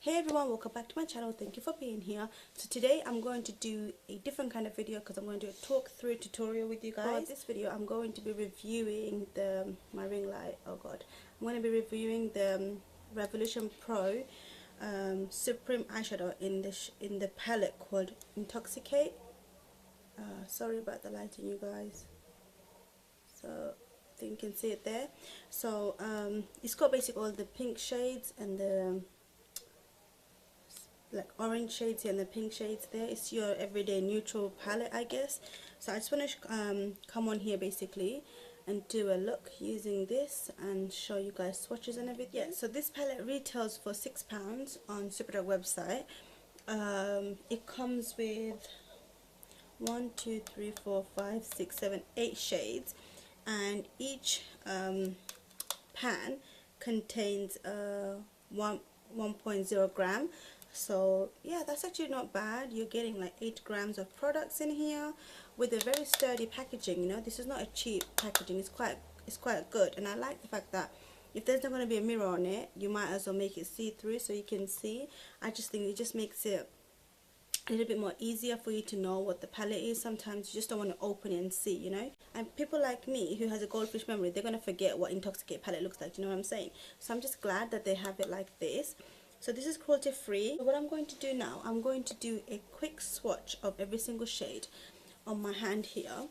Hey everyone, welcome back to my channel. Thank you for being here. So today I'm going to do a different kind of video because I'm going to do a talk through tutorial with you guys. For this video I'm going to be reviewing my ring light. Oh god, I'm going to be reviewing the Revolution Pro Supreme eyeshadow in the palette called Intoxicate. Sorry about the lighting, you guys. So I think you can see it there. So it's got basically all the pink shades and the like orange shades here and the pink shades there. It's your everyday neutral palette, I guess. So I just want to come on here basically and do a look using this and show you guys swatches and everything. Yeah, so this palette retails for £6 on Superdrug website. It comes with 1, 2, 3, 4, 5, 6, 7, 8 shades, and each pan contains 1.0 gram. So yeah, that's actually not bad. You're getting like 8 grams of products in here with a very sturdy packaging. You know, this is not a cheap packaging. It's quite good, and I like the fact that if there's not going to be a mirror on it, you might as well make it see-through so you can see. I just think it just makes it a little bit more easier for you to know what the palette is. Sometimes you just don't want to open it and see, you know. And people like me who has a goldfish memory, they're going to forget what Intoxicate palette looks like. Do you know what I'm saying? So I'm just glad that they have it like this. So this is cruelty free. So what I'm going to do now, I'm going to do a quick swatch of every single shade on my hand here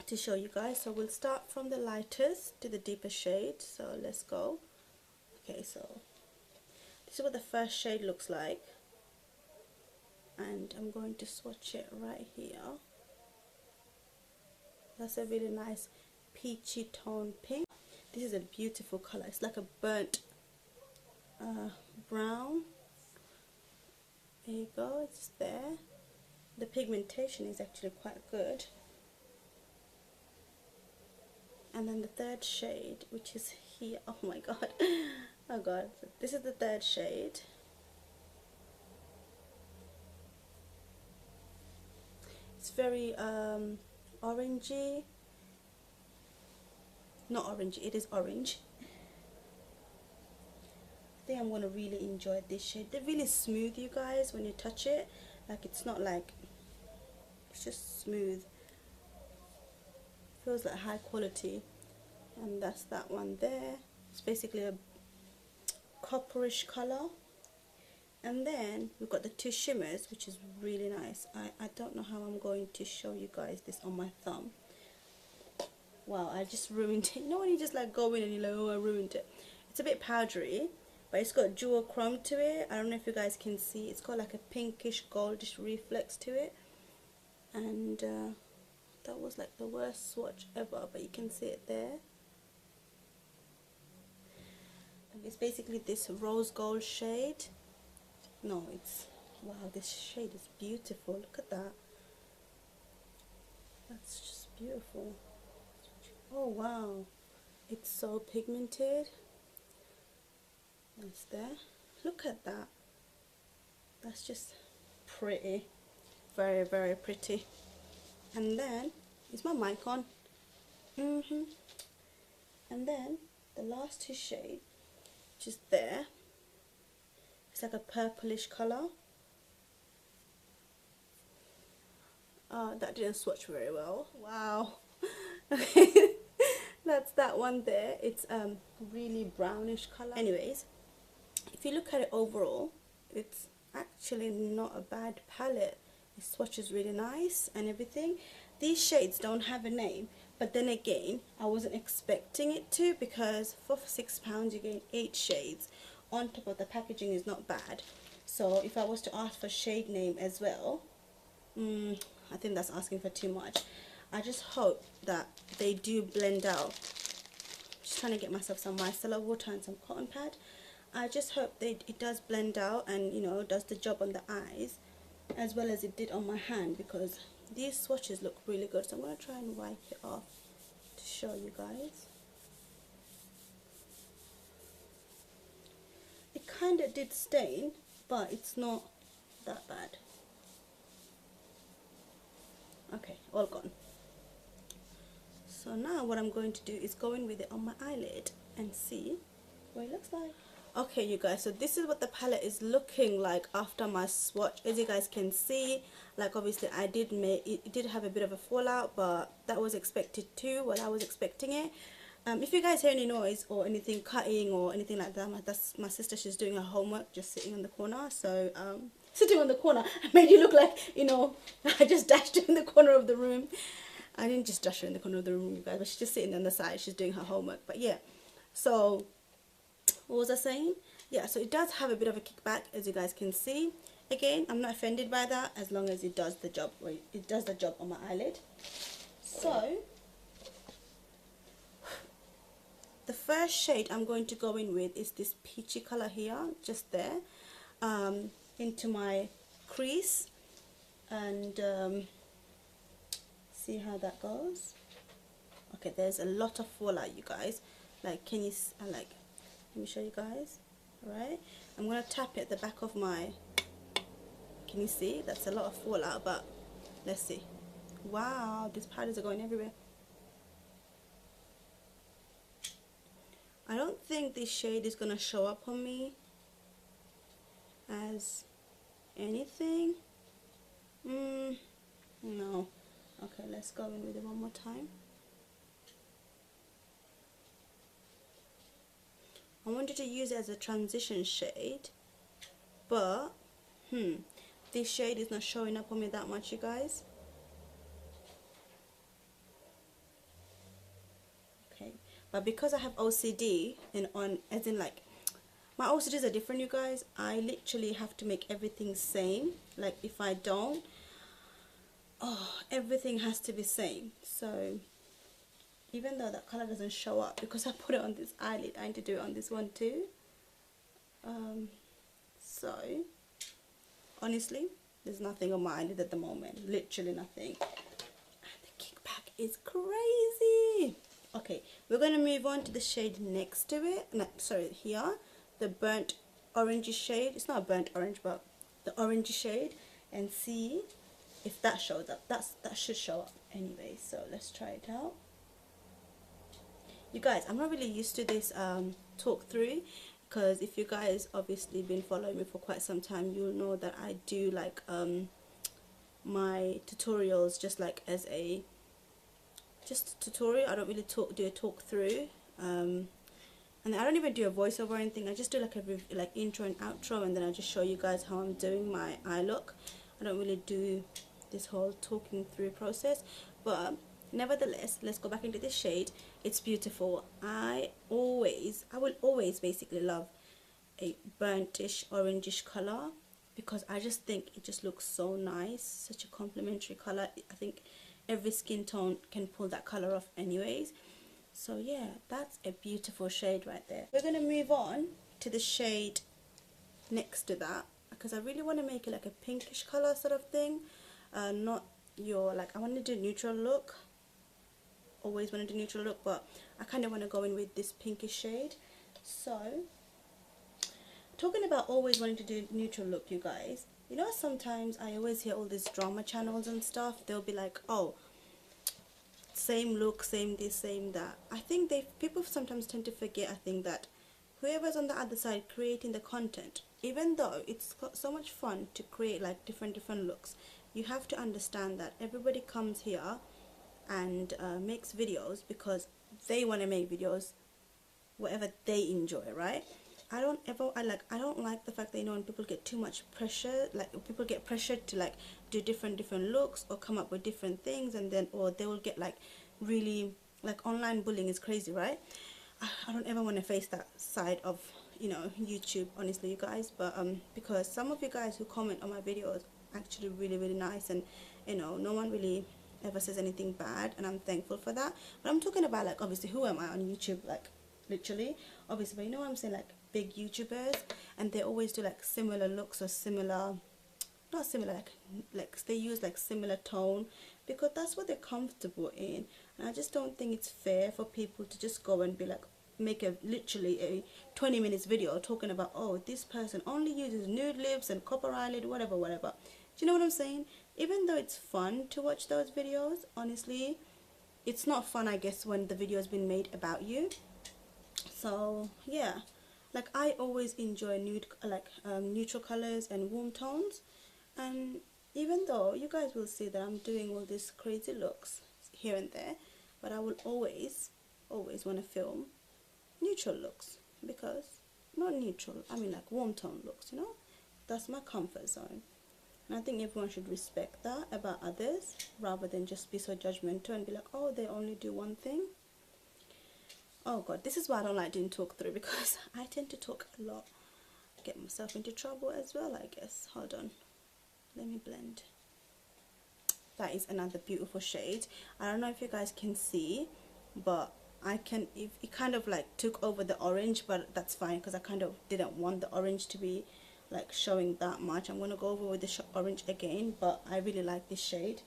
to show you guys. So we'll start from the lightest to the deepest shade. So let's go. Okay, so this is what the first shade looks like, and I'm going to swatch it right here. That's a really nice peachy tone pink. This is a beautiful color. It's like a burnt brown. There you go, it's there. The pigmentation is actually quite good. And then the third shade, which is here. Oh my god. Oh god, this is the third shade. It's very orangey. Not orangey, it is orange. I think I'm going to really enjoy this shade. They're really smooth, you guys, when you touch it. Like, it's not like, it's just smooth. Feels like high quality. And that's that one there. It's basically a copperish color. And then we've got the two shimmers, which is really nice. I don't know how I'm going to show you guys this on my thumb. Wow, I just ruined it. You know when you just like go in and you're like, oh, I ruined it. It's a bit powdery, but it's got jewel chrome to it. I don't know if you guys can see. It's got like a pinkish goldish reflex to it. And that was like the worst swatch ever, but you can see it there. It's basically this rose gold shade. No, it's, wow, this shade is beautiful. Look at that. That's just beautiful. Oh wow, it's so pigmented. That's there. Look at that. That's just pretty. Very, very pretty. And then, is my mic on? And then the last two shades, which is there. It's like a purplish color. That didn't swatch very well. Wow. Okay. That's that one there. It's really brownish color. Anyways, if you look at it overall, it's actually not a bad palette. It swatches really nice and everything. These shades don't have a name, but then again, I wasn't expecting it to, because for £6 you get 8 shades. On top of the packaging is not bad. So if I was to ask for shade name as well, I think that's asking for too much. I just hope that they do blend out. Just trying to get myself some micellar water and some cotton pad. I just hope it does blend out and, you know, does the job on the eyes as well as it did on my hand, because these swatches look really good. So I'm going to try and wipe it off to show you guys. It kind of did stain, but it's not that bad. Okay, all gone. So now what I'm going to do is go in with it on my eyelid and see what it looks like. Okay, you guys, so this is what the palette is looking like after my swatch. As you guys can see, like obviously I did make it did have a bit of a fallout, but that was expected too. Well, I was expecting it. If you guys hear any noise or anything cutting or anything like that, that's my sister. She's doing her homework, just sitting on the corner. So sitting on the corner, I made you look like, you know, I just dashed in the corner of the room. I didn't just dash her in the corner of the room, you guys, but she's just sitting on the side. She's doing her homework. But yeah, so what was I saying? Yeah, so it does have a bit of a kickback, as you guys can see. Again, I'm not offended by that as long as it does the job. It does the job on my eyelid. So the first shade I'm going to go in with is this peachy color here, just there, into my crease, and see how that goes. Okay, there's a lot of fallout, you guys. Like, can you like? Let me show you guys. Alright, I'm gonna tap it at the back of my. Can you see? That's a lot of fallout, but let's see. Wow, these powders are going everywhere. I don't think this shade is gonna show up on me as anything. No. Okay, let's go in with it one more time. I wanted to use it as a transition shade, but this shade is not showing up on me that much, you guys. Okay, but because I have OCD and as in like my OCDs are different, you guys. I literally have to make everything same. Like if I don't, everything has to be same. So even though that color doesn't show up because I put it on this eyelid, I need to do it on this one too. So honestly, there's nothing on my eyelid at the moment, literally nothing, and the kickback is crazy. Okay, we're going to move on to the shade next to it. No, sorry, here, the burnt orangey shade. It's not a burnt orange, but the orangey shade, and see if that shows up. That should show up anyway, so let's try it out. You guys, I'm not really used to this talk through, because if you guys obviously been following me for quite some time, you'll know that I do like my tutorials just like as a tutorial. I don't really do a talk through, and I don't even do a voiceover or anything. I just do like a intro and outro, and then I just show you guys how I'm doing my eye look. I don't really do this whole talking through process, but nevertheless, let's go back into this shade. It's beautiful. I will always basically love a burnt-ish orangish color, because I just think it just looks so nice. Such a complementary color. I think every skin tone can pull that color off anyways. So yeah, that's a beautiful shade right there. We're gonna move on to the shade next to that, because I really want to make it like a pinkish color sort of thing, not your I want to do neutral look. Always want to do neutral look, but I kind of want to go in with this pinkish shade. So talking about always wanting to do neutral look, you guys, you know, sometimes I always hear all these drama channels and stuff. They'll be like, oh, same look, same this, same that. I think people sometimes tend to forget, I think, that whoever's on the other side creating the content, even though it's so much fun to create like different looks, you have to understand that everybody comes here and makes videos because they want to make videos whatever they enjoy, right? I don't like the fact that, you know, when people get too much pressure, like people get pressured to like do different looks or come up with different things, and then or they will get like really, like, online bullying is crazy, right? I don't ever want to face that side of, you know, YouTube, honestly, you guys. But because some of you guys who comment on my videos actually really nice, and you know, no one really ever says anything bad, and I'm thankful for that. But I'm talking about, like, obviously, who am I on YouTube, like, literally, obviously, but you know what I'm saying, like big YouTubers, and they always do like similar looks or similar, not similar, like they use like similar tone, because that's what they're comfortable in. And I just don't think it's fair for people to just go and be like, make literally a 20 minutes video talking about, oh, this person only uses nude lips and copper eyelid, whatever. Do you know what I'm saying? Even though it's fun to watch those videos, honestly, it's not fun, I guess, when the video has been made about you. So yeah, like I always enjoy nude, like neutral colors and warm tones, and even though you guys will see that I'm doing all these crazy looks here and there, but I will always want to film neutral looks, because not neutral, I mean like warm tone looks, you know, that's my comfort zone. And I think everyone should respect that about others, rather than just be so judgmental and be like, oh, they only do one thing. Oh god, this is why I don't like doing talk through, because I tend to talk a lot, get myself into trouble as well, I guess. Hold on, let me blend. That is another beautiful shade. I don't know if you guys can see, but I can, if it kind of like took over the orange, but that's fine because I kind of didn't want the orange to be like showing that much. I'm going to go over with the orange again, but I really like this shade.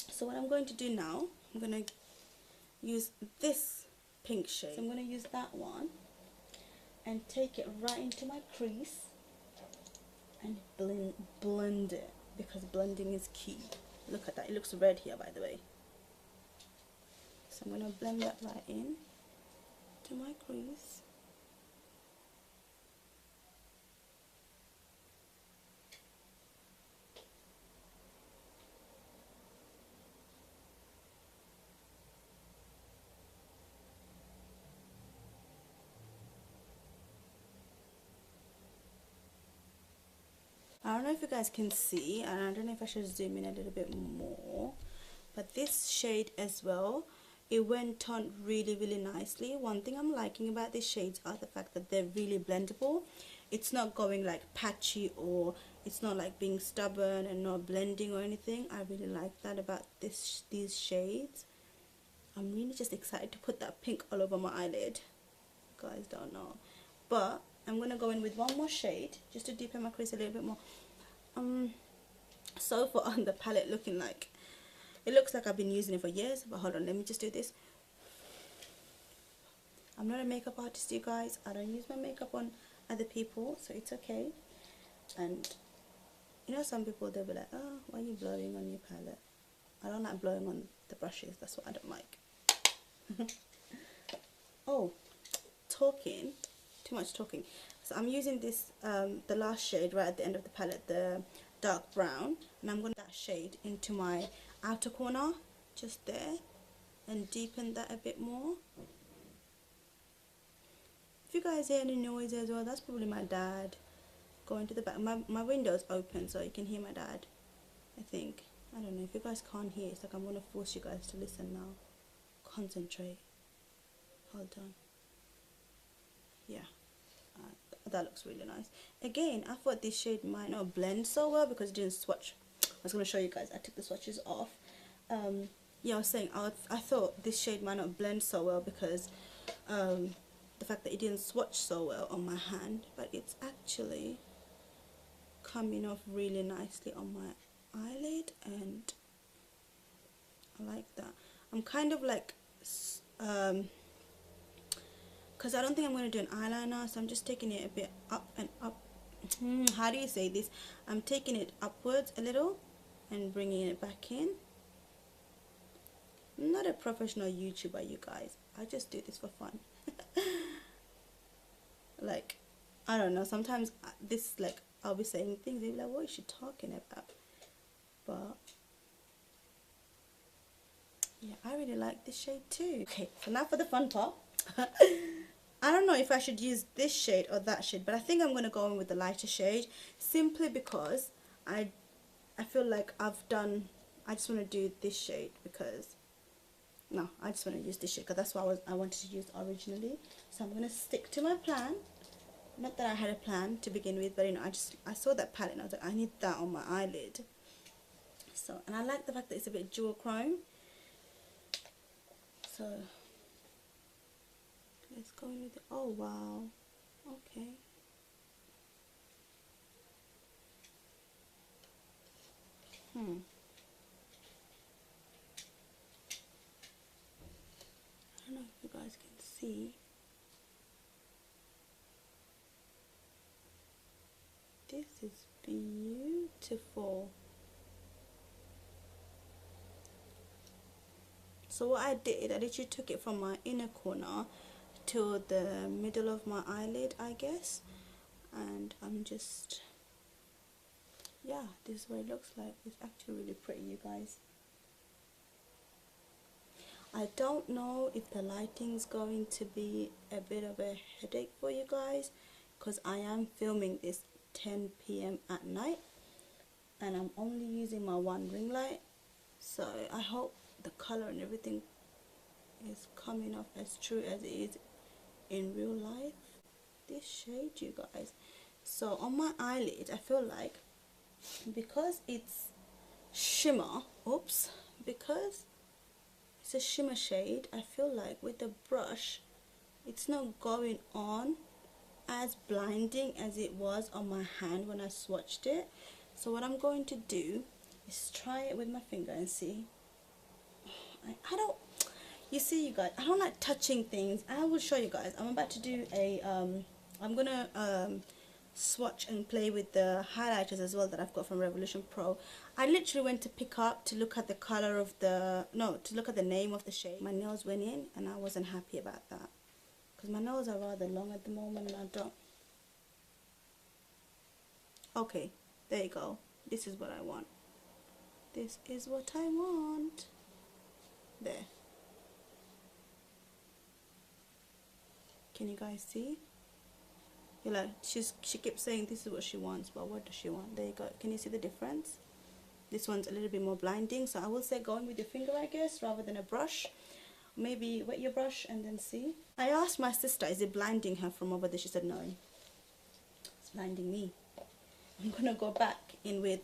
So what I'm going to do now, I'm going to use this pink shade. So I'm going to use that one and take it right into my crease and blend it, because blending is key. Look at that, it looks red here, by the way. So I'm going to blend that right in to my crease. I don't know if you guys can see, and I don't know if I should zoom in a little bit more, but this shade as well, it went on really nicely. One thing I'm liking about these shades are the fact that they're really blendable. It's not going like patchy, or it's not like being stubborn and not blending or anything. I really like that about these shades. I'm really just excited to put that pink all over my eyelid. You guys don't know, but I'm gonna go in with one more shade just to deepen my crease a little bit more. So far on the palette, looking like, it looks like I've been using it for years, but hold on, let me just do this. I'm not a makeup artist, you guys. I don't use my makeup on other people, so it's okay. And you know, some people, they'll be like, oh, why are you blowing on your palette? I don't like blowing on the brushes, that's what I don't like. Oh, talking, too much talking. So I'm using this the last shade right at the end of the palette, the dark brown, and I'm going to put that shade into my outer corner just there and deepen that a bit more. If you guys hear any noise as well, that's probably my dad going to the back. My window's open, so you can hear my dad, I think. I don't know, if you guys can't hear, it's like I'm going to force you guys to listen now. Concentrate. Hold on. Yeah, that looks really nice. Again, I thought this shade might not blend so well because it didn't swatch. I was going to show you guys, I took the swatches off. Yeah, I was saying I thought this shade might not blend so well because the fact that it didn't swatch so well on my hand, but it's actually coming off really nicely on my eyelid, and I like that. I'm kind of like because I don't think I'm going to do an eyeliner, so I'm just taking it a bit up and up. How do you say this? I'm taking it upwards a little and bringing it back in. I'm not a professional YouTuber, you guys. I just do this for fun. Like, I don't know, sometimes this, like, I'll be saying things, they'll be like, what is she talking about? But yeah, I really like this shade too. Okay, so now for the fun part. I don't know if I should use this shade or that shade, but I think I'm going to go in with the lighter shade, simply because I feel like I just want to do this shade, because no, I just want to use this shade because that's what I wanted to use originally. So I'm going to stick to my plan. Not that I had a plan to begin with, but you know, I saw that palette and I was like, I need that on my eyelid. So, and I like the fact that it's a bit jewel chrome. So let's go in with it. Oh wow, okay. I don't know if you guys can see. This is beautiful. So what I did, I literally took it from my inner corner to the middle of my eyelid, I guess, and I'm just, yeah, this is what it looks like. It's actually really pretty, you guys. I don't know if the lighting's going to be a bit of a headache for you guys, because I am filming this 10 p.m. at night and I'm only using my one ring light, so I hope the color and everything is coming off as true as it is in real life. This shade, you guys, so on my eyelid, I feel like because it's shimmer, because it's a shimmer shade, I feel like with the brush it's not going on as blinding as it was on my hand when I swatched it. So what I'm going to do is try it with my finger and see. I don't, you see, you guys, I don't like touching things. I will show you guys. I'm about to do a I'm gonna swatch and play with the highlighters as well that I've got from Revolution Pro. I literally went to pick up to look at the color of the, no, to look at the name of the shade. My nails went in and I wasn't happy about that, because my nails are rather long at the moment and I don't. Okay, there you go. This is what I want. This is what I want. There. Can you guys see? You're like, she keeps saying this is what she wants, but what does she want? There you go. Can you see the difference? This one's a little bit more blinding, so I will say go in with your finger, I guess, rather than a brush. Maybe wet your brush and then see. I asked my sister, is it blinding her from over there? She said no, it's blinding me. I'm gonna go back in with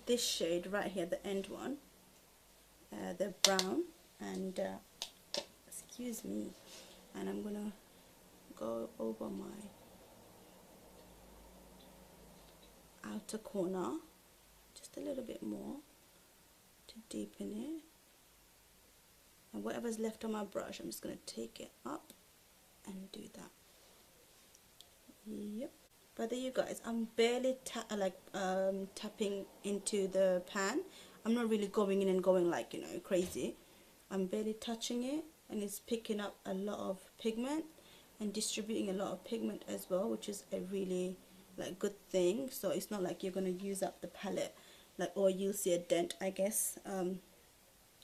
this shade right here, the end one, the brown, and excuse me, and I'm gonna go over my outer corner just a little bit more to deepen it, and whatever's left on my brush, I'm just gonna take it up and do that. Yep. But there you guys, I'm barely tapping into the pan. I'm not really going in and going like, you know, crazy. I'm barely touching it, and it's picking up a lot of pigment and distributing a lot of pigment as well, which is a really like good thing. So it's not like you're gonna use up the palette, like, or you'll see a dent, I guess,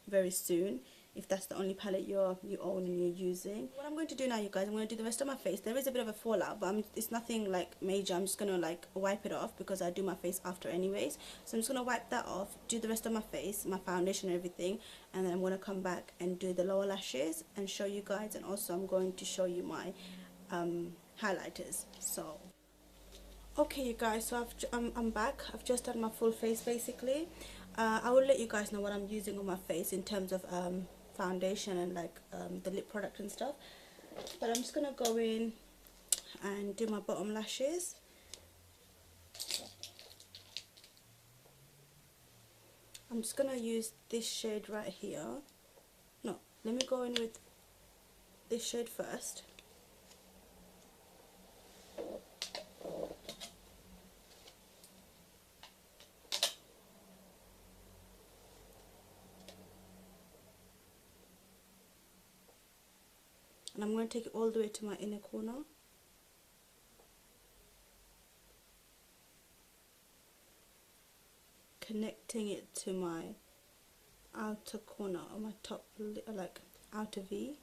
very soon, if that's the only palette you own and you're using. What I'm going to do now, you guys, I'm going to do the rest of my face. There is a bit of a fallout, but it's nothing like major. I'm just going to like wipe it off because I do my face after anyways. So I'm just going to wipe that off, do the rest of my face, my foundation and everything, and then I'm going to come back and do the lower lashes and show you guys, and also I'm going to show you my highlighters. So okay, you guys, so I'm back. I've just done my full face basically. I will let you guys know what I'm using on my face in terms of foundation and like the lip product and stuff, but I'm just gonna go in and do my bottom lashes. I'm just gonna use this shade right here. No, let me go in with this shade first. And I'm going to take it all the way to my inner corner. Connecting it to my outer corner, or my top, like outer V.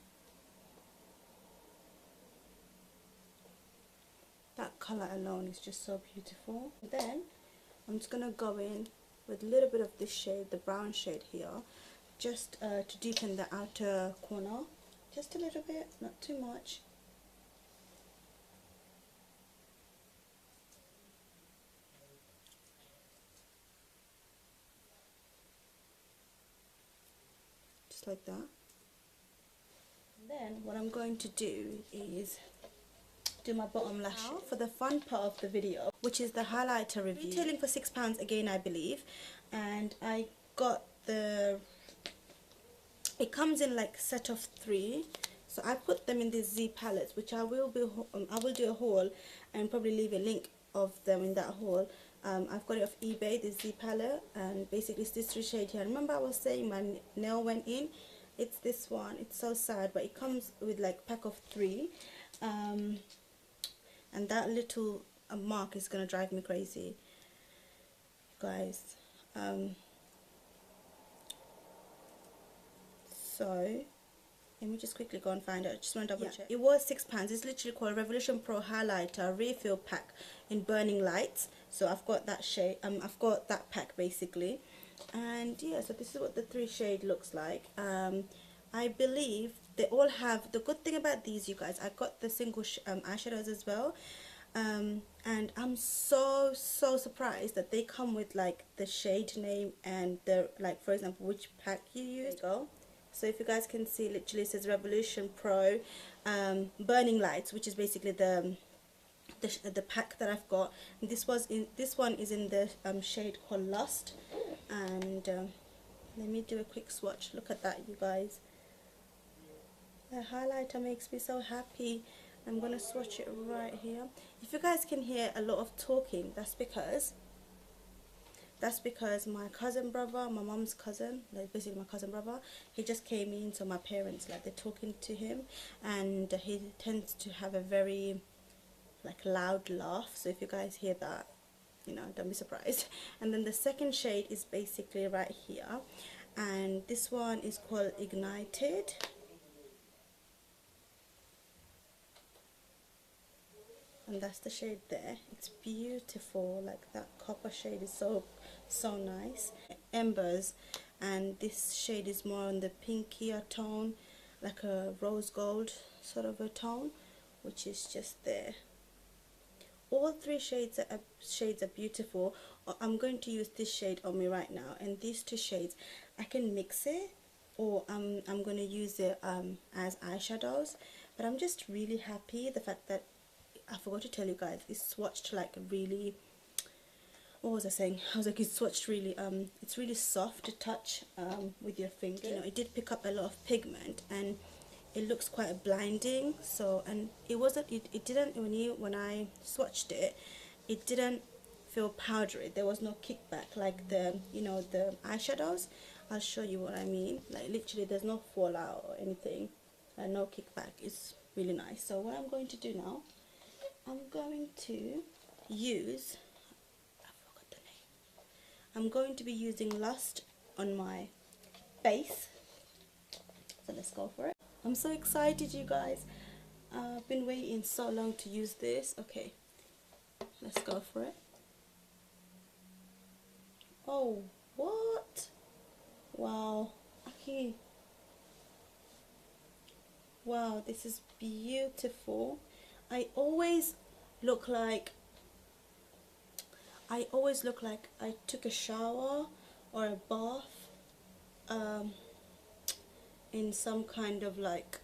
That colour alone is just so beautiful. Then I'm just going to go in with a little bit of this shade, the brown shade here, just to deepen the outer corner. Just a little bit, not too much. Just like that. And then what I'm going to do is do my bottom lashes. Now for the fun part of the video, which is the highlighter review. Retailing for £6 again, I believe, and I got the, it comes in like set of 3. So I put them in these Z palettes, which I will do a haul and probably leave a link of them in that haul. I've got it off eBay, this Z palette, and basically it's this 3 shade here. Remember I was saying my nail went in It's this one. It's so sad, but it comes with like pack of 3, and that little mark is gonna drive me crazy, guys. So let me just quickly go and find it. I just want to double check. It was £6. It's literally called Revolution Pro Highlighter Refill Pack in Burning Lights. So I've got that shade. I've got that pack basically, and yeah. So this is what the 3 shade looks like. I believe they all have, the good thing about these, you guys, I got the single eyeshadows as well. And I'm so surprised that they come with like the shade name and the, like, for example, which pack you use. So if you guys can see, literally it says Revolution Pro Burning Lights, which is basically the pack that I've got. And this one is in the shade called Lust. And let me do a quick swatch. Look at that, you guys. The highlighter makes me so happy. I'm gonna swatch it right here. If you guys can hear a lot of talking, that's because my cousin brother, my mom's cousin, like basically my cousin brother, he just came in. So my parents, like, they're talking to him, and he tends to have a very like loud laugh. So if you guys hear that, you know, don't be surprised. And then the second shade is basically right here, and this one is called Ignited. And that's the shade there. It's beautiful. Like, that copper shade is so nice. Embers, and this shade is more on the pinkier tone, like a rose gold sort of a tone, which is just there. All 3 shades are beautiful. I'm going to use this shade on me right now, and these 2 shades I can mix it, or I'm going to use it as eyeshadows. But I'm just really happy the fact that, I forgot to tell you guys, it's swatched like really, what was I saying? I was like, it's swatched really, it's really soft to touch with your finger. You know, it did pick up a lot of pigment, and it looks quite blinding. So, and it wasn't, it didn't, when I swatched it, it didn't feel powdery. There was no kickback like the, you know, the eyeshadows. I'll show you what I mean. Like, literally there's no fallout or anything, and no kickback. It's really nice. So what I'm going to do now, I'm going to use, I forgot the name, I'm going to be using Lust on my face. So let's go for it. I'm so excited, you guys. I've been waiting so long to use this. Okay, let's go for it. Oh, what? Wow. Okay. Wow, this is beautiful. I always look like I took a shower or a bath in some kind of like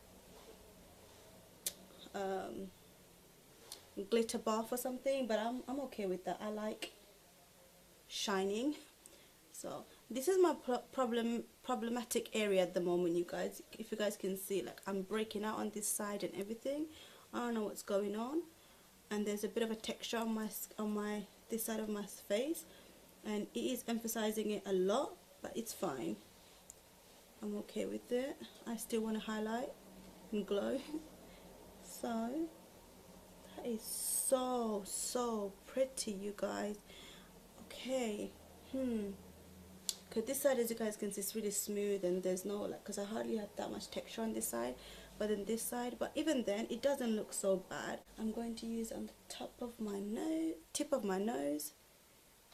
glitter bath or something, but I'm okay with that. I like shining. So this is my problematic area at the moment, you guys. If you guys can see, like, I'm breaking out on this side and everything. I don't know what's going on, and there's a bit of a texture on this side of my face, and it is emphasizing it a lot, but it's fine. I'm okay with it. I still want to highlight and glow. So that is so pretty, you guys. Okay, because this side, as you guys can see, is really smooth, and there's no, like, because I hardly have that much texture on this side, but then this side, but even then it doesn't look so bad. I'm going to use on the top of my nose, tip of my nose.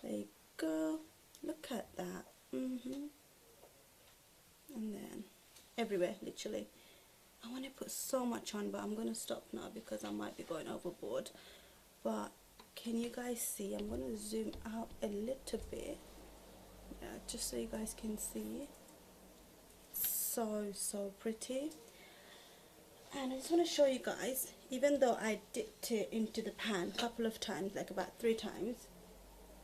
There you go. Look at that. And then everywhere, literally. I want to put so much on, but I'm going to stop now because I might be going overboard. But can you guys see? I'm going to zoom out a little bit, yeah, just so you guys can see. So pretty. And I just want to show you guys, even though I dipped it into the pan a couple of times, like about 3 times,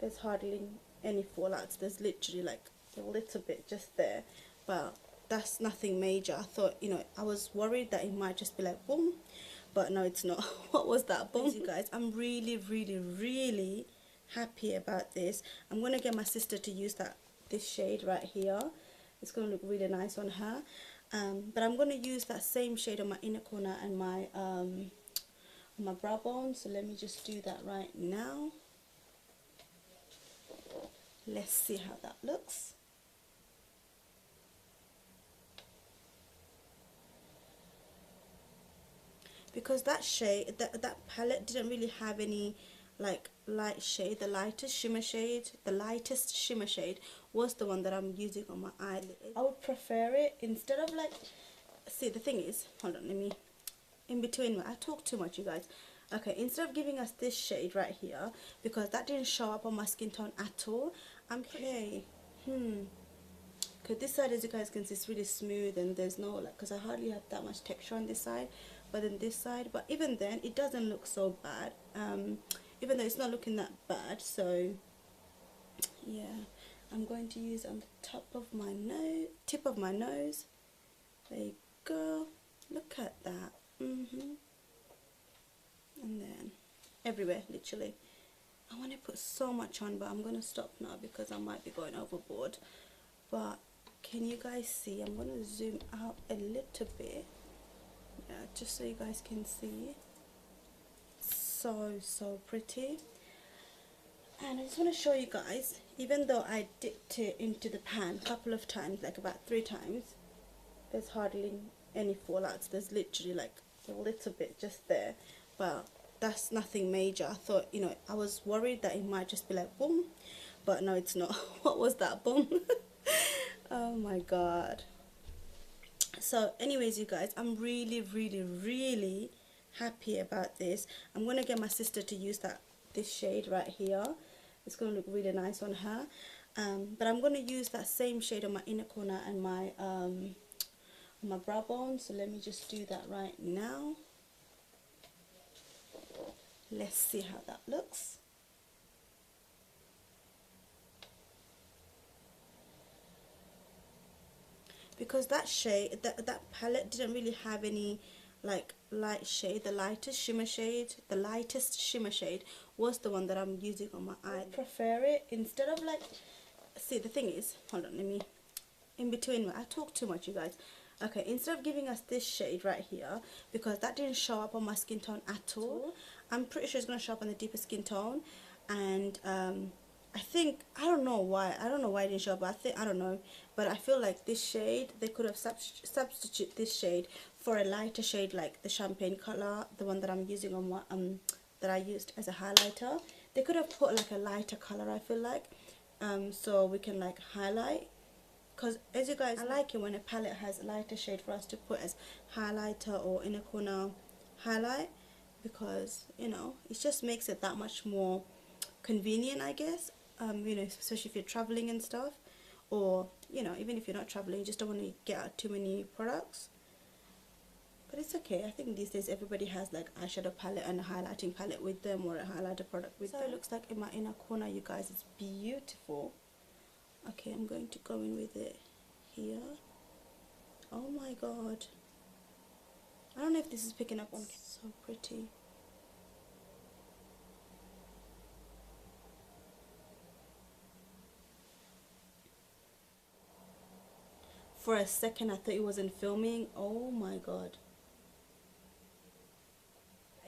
there's hardly any fallouts. There's literally like a little bit just there, but that's nothing major. I thought, you know, I was worried that it might just be like boom, but no, it's not. What was that boom? You guys, I'm really happy about this. I'm gonna get my sister to use this shade right here. It's gonna look really nice on her. But I'm going to use that same shade on my inner corner and my brow bone. So let me just do that right now. Let's see how that looks. Because that shade, that palette didn't really have any like light shade. The lightest shimmer shade was the one that I'm using on my eyelid. I would prefer it instead of like, see, the thing is, hold on, let me, in between, I talk too much, you guys. Okay, instead of giving us this shade right here, because that didn't show up on my skin tone at all, okay, because this side, as you guys can see, is really smooth, and there's no, like, because I hardly have that much texture on this side, but then this side, but even then, it doesn't look so bad, even though it's not looking that bad. So yeah, I'm going to use on the top of my nose, tip of my nose. There you go, look at that. And then everywhere, literally. I want to put so much on, but I'm going to stop now because I might be going overboard. But can you guys see? I'm going to zoom out a little bit, yeah, just so you guys can see. So pretty. And I just want to show you guys, even though I dipped it into the pan a couple of times, like about 3 times, there's hardly any fallouts. There's literally like a little bit just there, but that's nothing major. I thought, you know, I was worried that it might just be like boom, but no, it's not. What was that boom? Oh my god. So anyways, you guys, I'm really happy about this. I'm gonna get my sister to use this shade right here. It's gonna look really nice on her. But I'm gonna use that same shade on my inner corner and my brow bone. So let me just do that right now. Let's see how that looks. Because that shade, that palette didn't really have any like light shade. The lightest shimmer shade was the one that I'm using on my eye. I prefer it instead of like, see, the thing is, hold on, let me, in between, I talk too much, you guys. Okay, instead of giving us this shade right here, because that didn't show up on my skin tone at all, I'm pretty sure it's going to show up on the deeper skin tone. And I think, I don't know why it didn't show up, but I don't know, but I feel like this shade, they could have substitute this shade for a lighter shade, like the champagne color, the one that I'm using on my that I used as a highlighter. They could have put like a lighter color, I feel like, so we can like highlight. Because as you guys, I like it when a palette has a lighter shade for us to put as highlighter or inner corner highlight, because, you know, it just makes it that much more convenient, I guess. You know, especially if you're traveling and stuff, or, you know, even if you're not traveling, you just don't want to get out too many products. But it's okay. I think these days everybody has like eyeshadow palette and a highlighting palette with them, or a highlighter product with them. So it looks like in my inner corner, you guys. It's beautiful. Okay, I'm going to go in with it here. Oh my god. I don't know if this is picking up on. So pretty. For a second I thought it wasn't filming. Oh my god.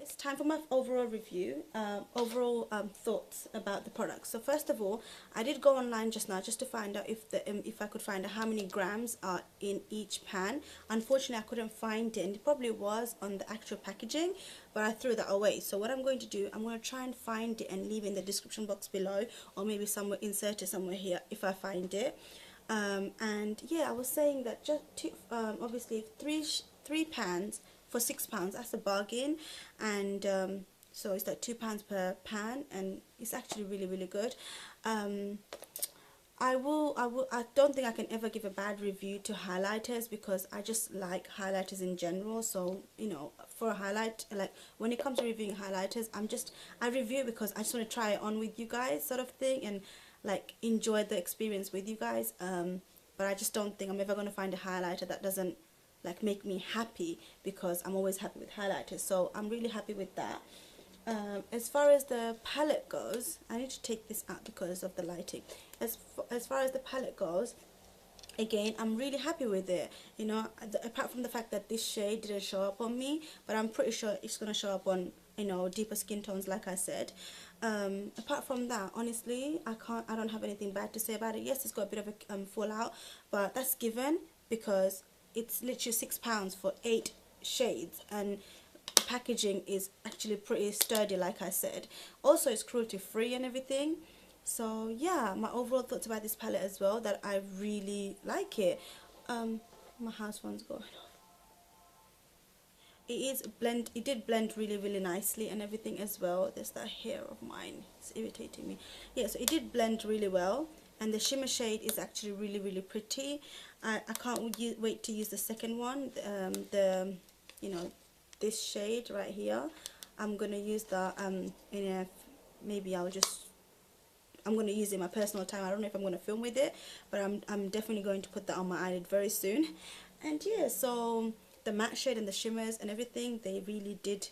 It's time for my overall review, thoughts about the product. So first of all, I did go online just now just to find out if I could find out how many grams are in each pan. Unfortunately, I couldn't find it, and it probably was on the actual packaging, but I threw that away. So what I'm going to do, I'm going to try and find it and leave it in the description box below, or maybe somewhere, insert it somewhere here if I find it. And yeah, I was saying that just obviously three pans for £6, that's a bargain. And so it's like £2 per pan, and it's actually really good. I don't think I can ever give a bad review to highlighters, because I just like highlighters in general. So, you know, for a highlight, like when it comes to reviewing highlighters, I review it because I just want to try it on with you guys, sort of thing, and like enjoy the experience with you guys. But I just don't think I'm ever going to find a highlighter that doesn't like make me happy, because I'm always happy with highlighters. So I'm really happy with that. As far as the palette goes, I need to take this out because of the lighting. As far as the palette goes, again, I'm really happy with it, you know, apart from the fact that this shade didn't show up on me, but I'm pretty sure it's gonna show up on, you know, deeper skin tones like I said. Apart from that, honestly, I don't have anything bad to say about it. Yes, it's got a bit of a fallout, but that's given because it's literally £6 for 8 shades, and packaging is actually pretty sturdy like I said. Also, it's cruelty free and everything. So yeah, my overall thoughts about this palette as well, that I really like it. My house phone's going off. It did blend really nicely and everything as well. There's that hair of mine, it's irritating me. Yeah, so it did blend really well, and the shimmer shade is actually really pretty. I can't wait to use the second one, you know, this shade right here. I'm gonna use that maybe I'm going to use it in my personal time. I don't know if I'm going to film with it, but I'm definitely going to put that on my eyelid very soon. And yeah, so the matte shade and the shimmers and everything, they really did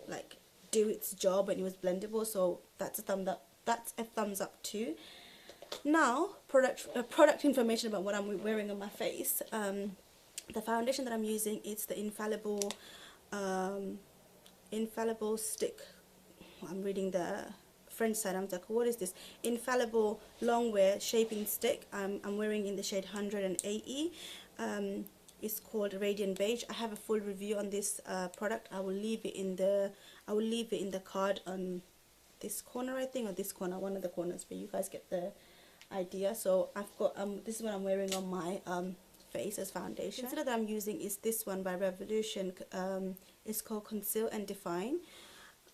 like do its job, and it was blendable, so that's a thumbs up too. Now, product information about what I'm wearing on my face. The foundation that I'm using is the Infallible stick. I'm reading the French side. I'm like, what is this? Infallible Longwear Shaping Stick. I'm wearing in the shade 180. It's called Radiant Beige. I have a full review on this product. I will leave it in the card on this corner, I think, or this corner, one of the corners, but you guys get the idea. So I've got this is what I'm wearing on my face as foundation. The concealer that I'm using is this one by Revolution. It's called Conceal and Define.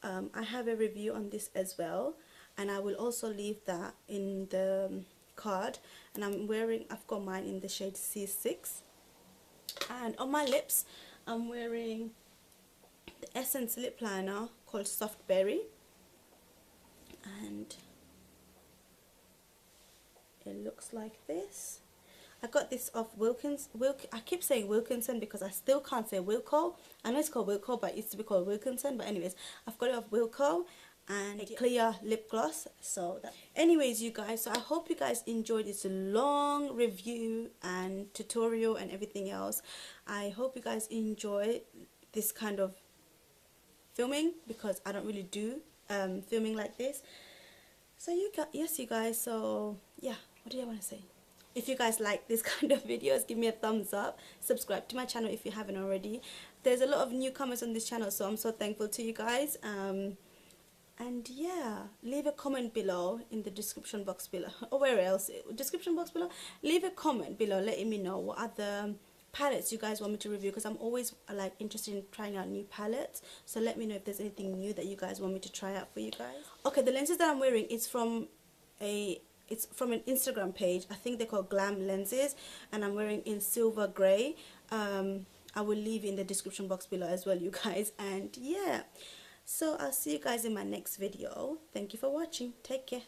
I have a review on this as well, and I will also leave that in the card. And I've got mine in the shade C6. And on my lips, I'm wearing the Essence lip liner called Soft Berry, and it looks like this. I got this off I keep saying Wilkinson because I still can't say Wilko. I know it's called Wilko, but it used to be called Wilkinson. But anyways, I've got it off Wilko, and a clear lip gloss. So anyways, you guys, so I hope you guys enjoyed this long review and tutorial and everything else. I hope you guys enjoy this kind of filming, because I don't really do filming like this. So you guys, so yeah, what do you want to say? If you guys like this kind of videos, give me a thumbs up. Subscribe to my channel if you haven't already. There's a lot of newcomers on this channel, so I'm so thankful to you guys. And yeah, leave a comment below in the description box below, or where else, description box below. Leave a comment below letting me know what other palettes you guys want me to review, because I'm always like interested in trying out new palettes. So let me know if there's anything new that you guys want me to try out for you guys. Okay, the lenses that I'm wearing, it's from an Instagram page. I think they're called Glam Lenses, and I'm wearing in silver grey. I will leave in the description box below as well, you guys. And yeah, so I'll see you guys in my next video. Thank you for watching. Take care.